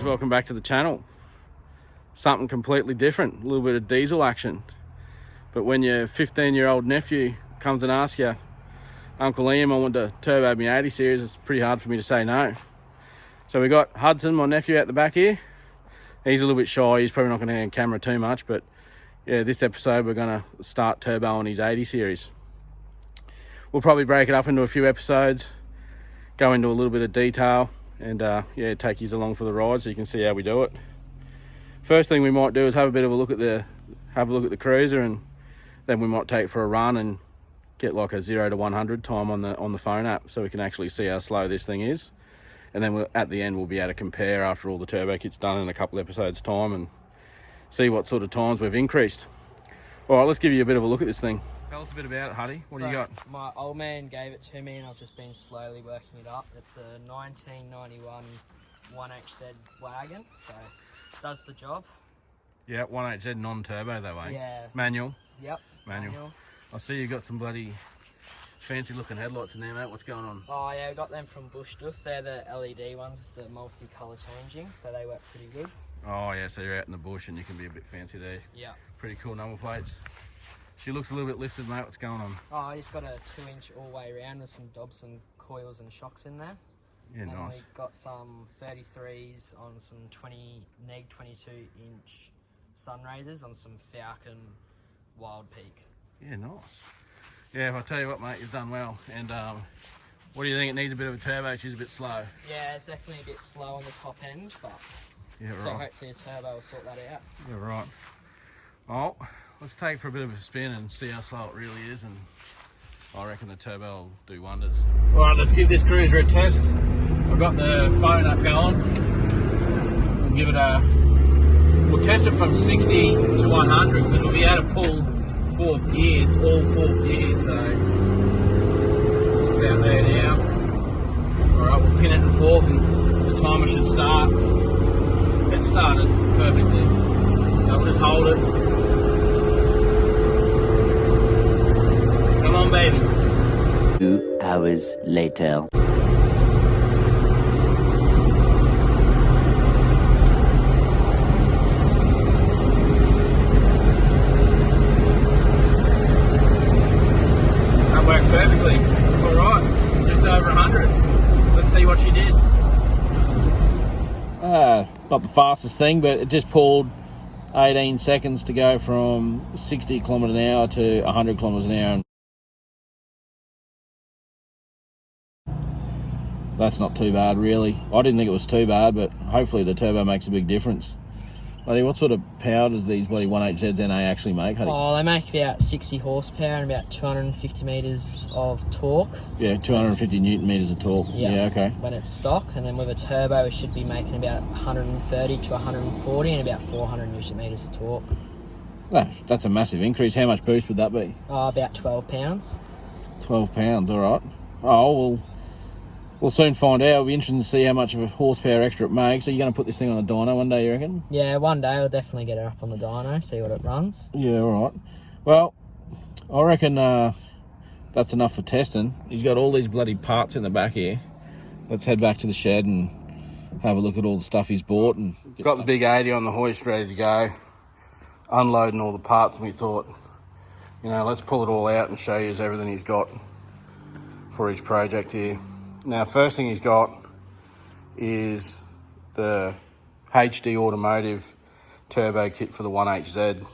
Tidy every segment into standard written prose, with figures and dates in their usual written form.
welcome back to the channel. Something completely different, a little bit of diesel action. But when your 15-year-old nephew comes and asks you, Uncle Liam, I want to turbo my 80 series, it's pretty hard for me to say no. So we got Hudson, my nephew, out the back here. He's a little bit shy, he's probably not going to hand camera too much, but yeah, this episode we're going to start turboing his 80 series. We'll probably break it up into a few episodes, go into a little bit of detail, and yeah, take you along for the ride so you can see how we do it. First thing we might do is have a look at the cruiser, and then we might take it for a run and get like a 0 to 100 time on the phone app, so we can actually see how slow this thing is. And then at the end we'll be able to compare after all the turbo kit's done in a couple episodes time and see what sort of times we've increased. All right, let's give you a bit of a look at this thing. Tell us a bit about it, Huddy. What do you got? My old man gave it to me and I've just been slowly working it up. It's a 1991 1HZ wagon, so it does the job. Yeah, 1HZ non-turbo though, eh? Yeah. Manual? Yep. Manual. I see you got some bloody fancy looking headlights in there, mate. What's going on? Oh yeah, we got them from Bush Stuff. They're the LED ones with the multi-colour changing, so they work pretty good. Oh yeah, so you're out in the bush and you can be a bit fancy there. Yeah. Pretty cool number plates. She looks a little bit lifted, mate. What's going on? Oh, I just got a 2-inch all way round with some Dobson coils and shocks in there. Yeah, and nice. We've got some 33s on some 22-inch Sunraisers on some Falcon Wild Peak. Yeah, nice. Yeah, I'll tell you what, mate, you've done well. And what do you think? It needs a bit of a turbo. She's a bit slow. Yeah, it's definitely a bit slow on the top end, but yeah, so right. hopefully a turbo will sort that out. Yeah, right. Oh, let's take it for a bit of a spin and see how slow it really is, and I reckon the turbo will do wonders. All right, let's give this cruiser a test. I've got the phone up going. We'll test it from 60 to 100 because we'll be able to pull fourth gear, all fourth gears, so just about there now. Alright, we'll pin it in fourth and the timer should start. It started perfectly. So we'll just hold it. Come on, baby. 2 hours later. Perfectly. Alright, just over 100. Let's see what she did. Not the fastest thing, but it just pulled 18 seconds to go from 60 kilometres an hour to 100 kilometres an hour. That's not too bad, really. I didn't think it was too bad, but hopefully the turbo makes a big difference. Buddy, what sort of power does these bloody 1HZs NA actually make, Huddy? Oh, they make about 60 horsepower and about 250 metres of torque. Yeah, 250 newton metres of torque. Yeah, okay. When it's stock, and then with a turbo, we should be making about 130 to 140 and about 400 newton metres of torque. Well, that's a massive increase. How much boost would that be? Oh, about 12 pounds. 12 pounds, all right. Oh, well, we'll soon find out. It'll be interesting to see how much of a horsepower extra it makes. Are you going to put this thing on a dyno one day, you reckon? Yeah, one day I'll definitely get her up on the dyno, see what it runs. Yeah, all right. Well, I reckon that's enough for testing. He's got all these bloody parts in the back here. Let's head back to the shed and have a look at all the stuff he's bought. And got the big 80 on the hoist ready to go. Unloading all the parts, and we thought, you know, let's pull it all out and show you everything he's got for his project here. Now, first thing he's got is the HD Automotive turbo kit for the 1HZ.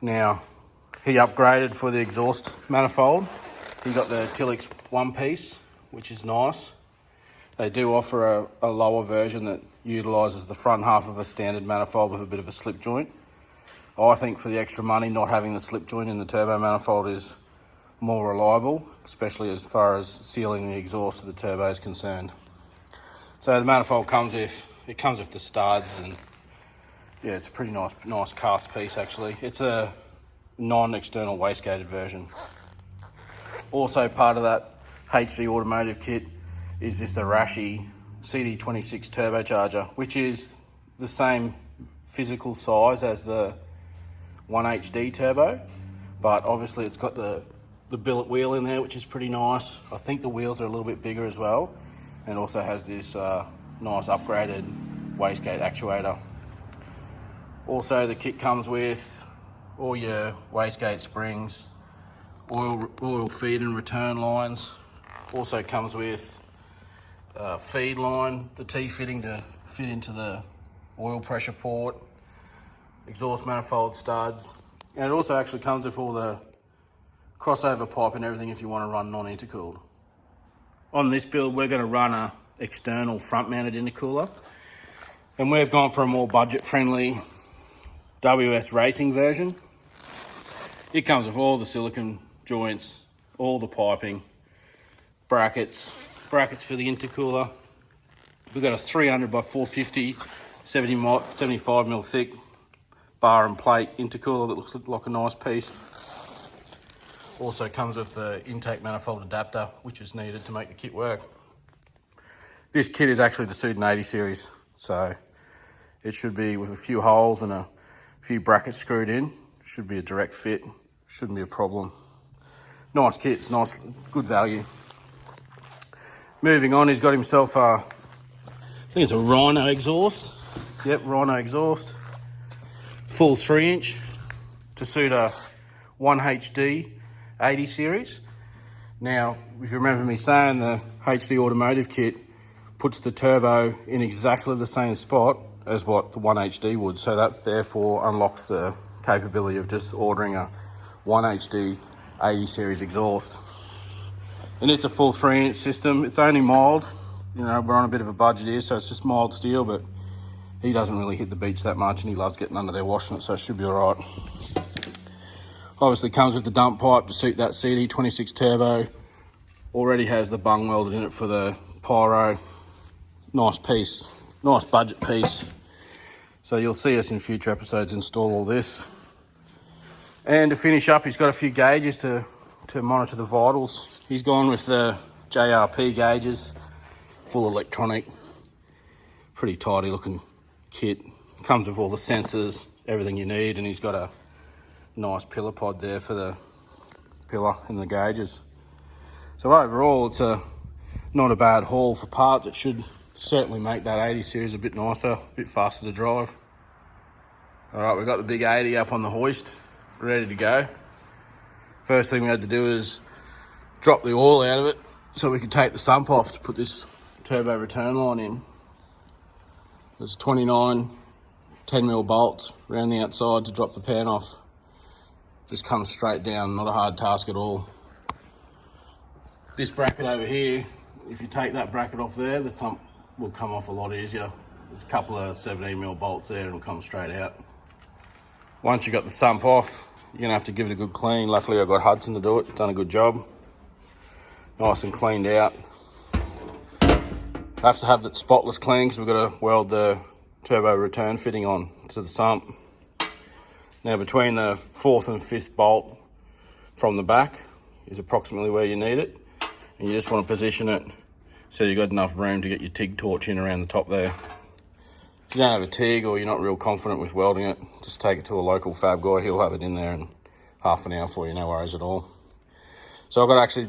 Now, he upgraded for the exhaust manifold. He got the Tilix one piece, which is nice. They do offer a lower version that utilises the front half of a standard manifold with a bit of a slip joint. I think for the extra money, not having the slip joint in the turbo manifold is more reliable, especially as far as sealing the exhaust of the turbo is concerned. So the manifold comes with the studs, and yeah, it's a pretty nice cast piece actually. It's a non-external wastegated version. Also part of that HD Automotive kit is this the Rashi CD26 turbocharger, which is the same physical size as the 1HD turbo, but obviously it's got the billet wheel in there, which is pretty nice. I think the wheels are a little bit bigger as well, and also has this nice upgraded wastegate actuator. Also, the kit comes with all your wastegate springs, oil feed and return lines. Also comes with a feed line, the T-fitting to fit into the oil pressure port, exhaust manifold studs, and it also actually comes with all the crossover pipe and everything if you want to run non-intercooled. On this build, we're going to run a external front-mounted intercooler, and we've gone for a more budget-friendly WS racing version. It comes with all the silicone joints, all the piping, brackets for the intercooler. We've got a 300 by 450, 75 mil thick bar and plate intercooler that looks like a nice piece. Also comes with the intake manifold adapter, which is needed to make the kit work. This kit is actually the Suit 80 series, so it should be with a few holes and a few brackets screwed in. Should be a direct fit, shouldn't be a problem. Nice kit, it's nice, good value. Moving on, he's got himself a, I think it's a Rhino exhaust. Yep, Rhino exhaust. Full 3-inch to suit a 1HD 80 series. Now, if you remember me saying, the HD automotive kit puts the turbo in exactly the same spot as what the 1HD would, so that therefore unlocks the capability of just ordering a 1HD 80 series exhaust. And it's a full 3-inch system. It's only mild, you know, we're on a bit of a budget here, so it's just mild steel, but he doesn't really hit the beach that much and he loves getting under there washing it, so it should be all right. Obviously comes with the dump pipe to suit that CD26 turbo. Already has the bung welded in it for the pyro. Nice piece, nice budget piece. So you'll see us in future episodes install all this. And to finish up, he's got a few gauges to monitor the vitals. He's gone with the JRP gauges, full electronic, pretty tidy looking kit. Comes with all the sensors, everything you need, and he's got a nice pillar pod there for the pillar and the gauges. So overall, it's not a bad haul for parts. It should certainly make that 80 series a bit nicer, a bit faster to drive. All right, we've got the big 80 up on the hoist, ready to go. First thing we had to do is drop the oil out of it so we could take the sump off to put this turbo return line in. There's 29 10mm bolts around the outside to drop the pan off. Just comes straight down, not a hard task at all. This bracket over here, if you take that bracket off there, the sump will come off a lot easier. There's a couple of 17mm bolts there and it'll come straight out. Once you got the sump off, you're gonna have to give it a good clean. Luckily I've got Hudson to do it, done a good job. Nice and cleaned out. Have to have that spotless clean because we've got to weld the turbo return fitting on to the sump. Now between the 4th and 5th bolt from the back is approximately where you need it. And you just want to position it so you've got enough room to get your TIG torch in around the top there. If you don't have a TIG or you're not real confident with welding it, just take it to a local fab guy, he'll have it in there in half an hour for you, no worries at all. So I've got to actually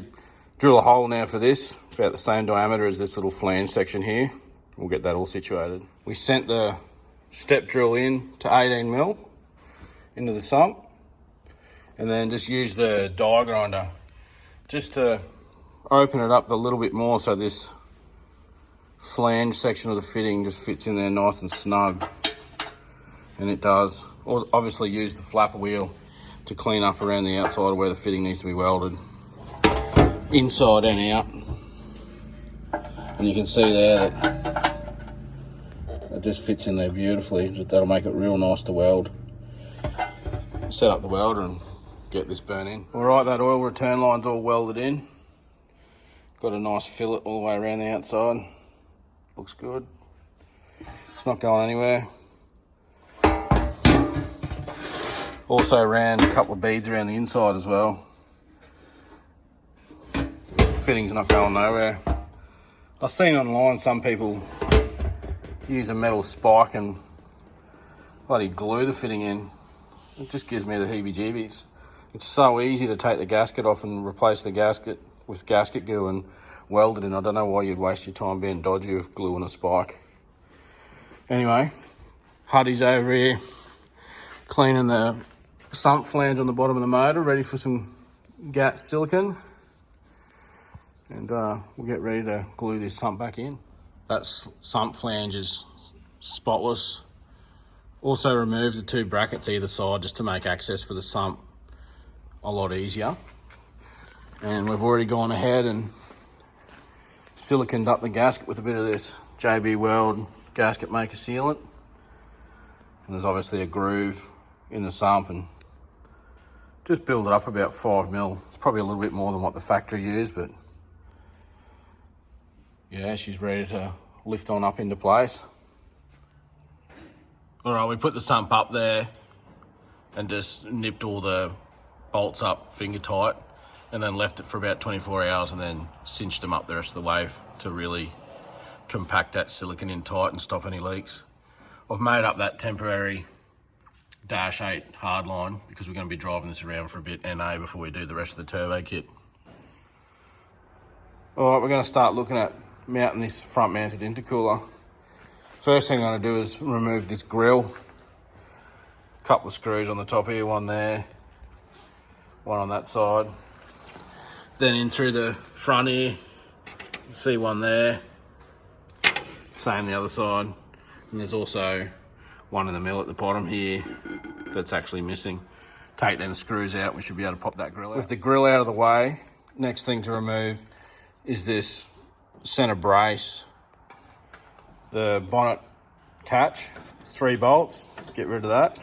drill a hole now for this, about the same diameter as this little flange section here. We'll get that all situated. We sent the step drill in to 18mm into the sump, and then just use the die grinder just to open it up a little bit more so this flange section of the fitting just fits in there nice and snug, and it does. Obviously use the flapper wheel to clean up around the outside of where the fitting needs to be welded, inside and out. And you can see there that it just fits in there beautifully. That'll make it real nice to weld. Set up the welder and get this burn in. All right, that oil return line's all welded in. Got a nice fillet all the way around the outside. Looks good. It's not going anywhere. Also ran a couple of beads around the inside as well. Fitting's not going nowhere. I've seen online some people use a metal spike and bloody glue the fitting in. It just gives me the heebie-jeebies. It's so easy to take the gasket off and replace the gasket with gasket glue and weld it in. I don't know why you'd waste your time being dodgy with glue and a spike. Anyway, Huddy's over here cleaning the sump flange on the bottom of the motor, ready for some gas silicone. And we'll get ready to glue this sump back in. That sump flange is spotless. Also remove the 2 brackets either side just to make access for the sump a lot easier. And we've already gone ahead and siliconed up the gasket with a bit of this JB Weld gasket maker sealant. And there's obviously a groove in the sump, and just build it up about 5 mil. It's probably a little bit more than what the factory used, but yeah, she's ready to lift on up into place. All right, we put the sump up there and just nipped all the bolts up finger tight, and then left it for about 24 hours and then cinched them up the rest of the way to really compact that silicone in tight and stop any leaks. I've made up that temporary Dash 8 hardline because we're going to be driving this around for a bit NA before we do the rest of the turbo kit. All right, we're going to start looking at mounting this front mounted intercooler. First thing I'm going to do is remove this grill. A couple of screws on the top here, one there, one on that side. Then in through the front here, see one there, same the other side. And there's also one in the middle at the bottom here that's actually missing. Take them screws out, we should be able to pop that grill out. With the grill out of the way, next thing to remove is this center brace. The bonnet catch, 3 bolts, get rid of that.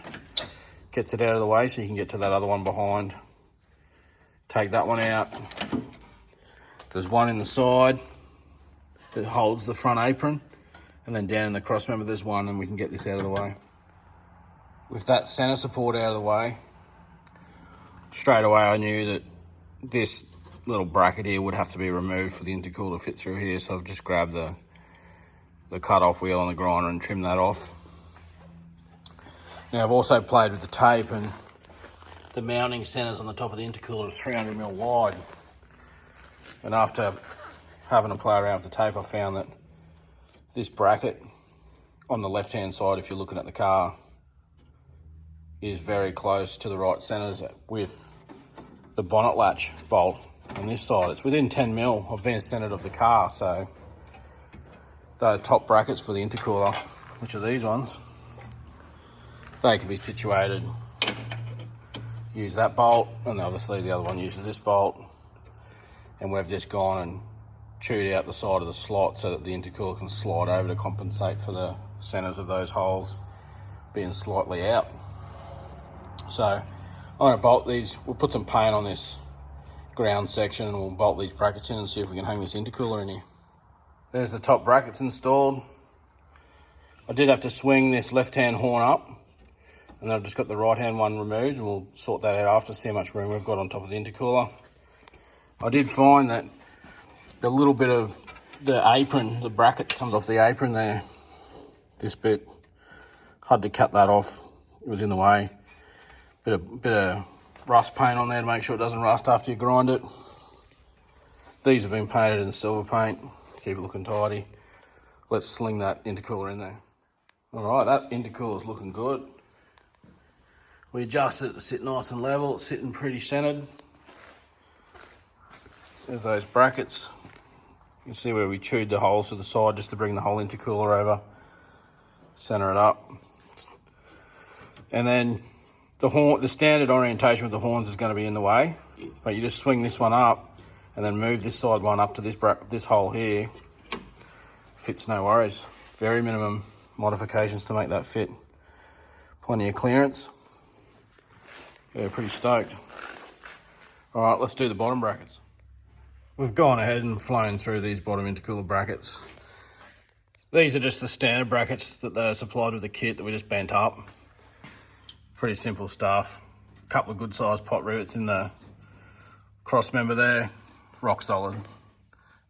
Gets it out of the way so you can get to that other one behind. Take that one out. There's one in the side that holds the front apron, and then down in the cross member there's one, and we can get this out of the way. With that center support out of the way, straight away I knew that this little bracket here would have to be removed for the intercooler to fit through here, so I've just grabbed the cut-off wheel on the grinder and trimmed that off. Now I've also played with the tape, and the mounting centers on the top of the intercooler are 300mm wide. And after having a play around with the tape, I found that this bracket on the left-hand side, if you're looking at the car, is very close to the right centers with the bonnet latch bolt on this side. It's within 10mm of being centered of the car, so the top brackets for the intercooler, which are these ones, they can be situated. Use that bolt, and obviously the other one uses this bolt. And we've just gone and chewed out the side of the slot so that the intercooler can slide over to compensate for the centers of those holes being slightly out. So I'm going to bolt these. We'll put some paint on this ground section and we'll bolt these brackets in and see if we can hang this intercooler in here. There's the top brackets installed. I did have to swing this left-hand horn up, and then I've just got the right-hand one removed, and we'll sort that out after, see how much room we've got on top of the intercooler. I did find that the little bit of the apron, the bracket that comes off the apron there, this bit, had to cut that off. It was in the way. Bit of rust paint on there to make sure it doesn't rust after you grind it. These have been painted in silver paint, keep it looking tidy. Let's sling that intercooler in there. All right, that intercooler's looking good. We adjusted it to sit nice and level. It's sitting pretty centered. There's those brackets. You can see where we chewed the holes to the side just to bring the whole intercooler over. Center it up. And then the standard orientation with the horns is going to be in the way, but you just swing this one up and then move this side one up to this hole here. Fits no worries. Very minimum modifications to make that fit. Plenty of clearance. Yeah, pretty stoked. All right, let's do the bottom brackets. We've gone ahead and flown through these bottom intercooler brackets. These are just the standard brackets that they're supplied with the kit that we just bent up. Pretty simple stuff. A couple of good sized pot rivets in the cross member there. Rock solid.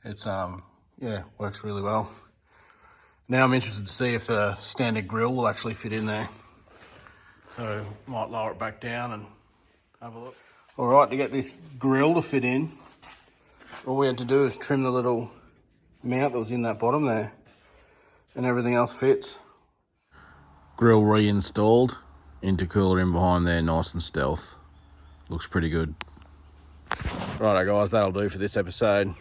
It's, yeah, works really well. Now I'm interested to see if the standard grill will actually fit in there. So might lower it back down and have a look. All right, to get this grill to fit in, all we had to do is trim the little mount that was in that bottom there, and everything else fits. Grill reinstalled. Intercooler in behind there, nice and stealth. Looks pretty good. Righto guys, that'll do for this episode.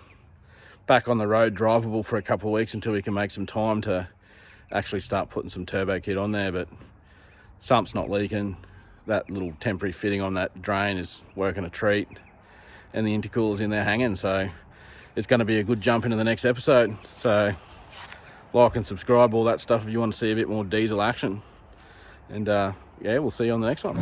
Back on the road, drivable for a couple of weeks until we can make some time to actually start putting some turbo kit on there, but Sump's not leaking. That little temporary fitting on that drain is working a treat, and the intercooler's in there hanging, so it's going to be a good jump into the next episode. So like and subscribe, all that stuff if you want to see a bit more diesel action. And yeah, we'll see you on the next one.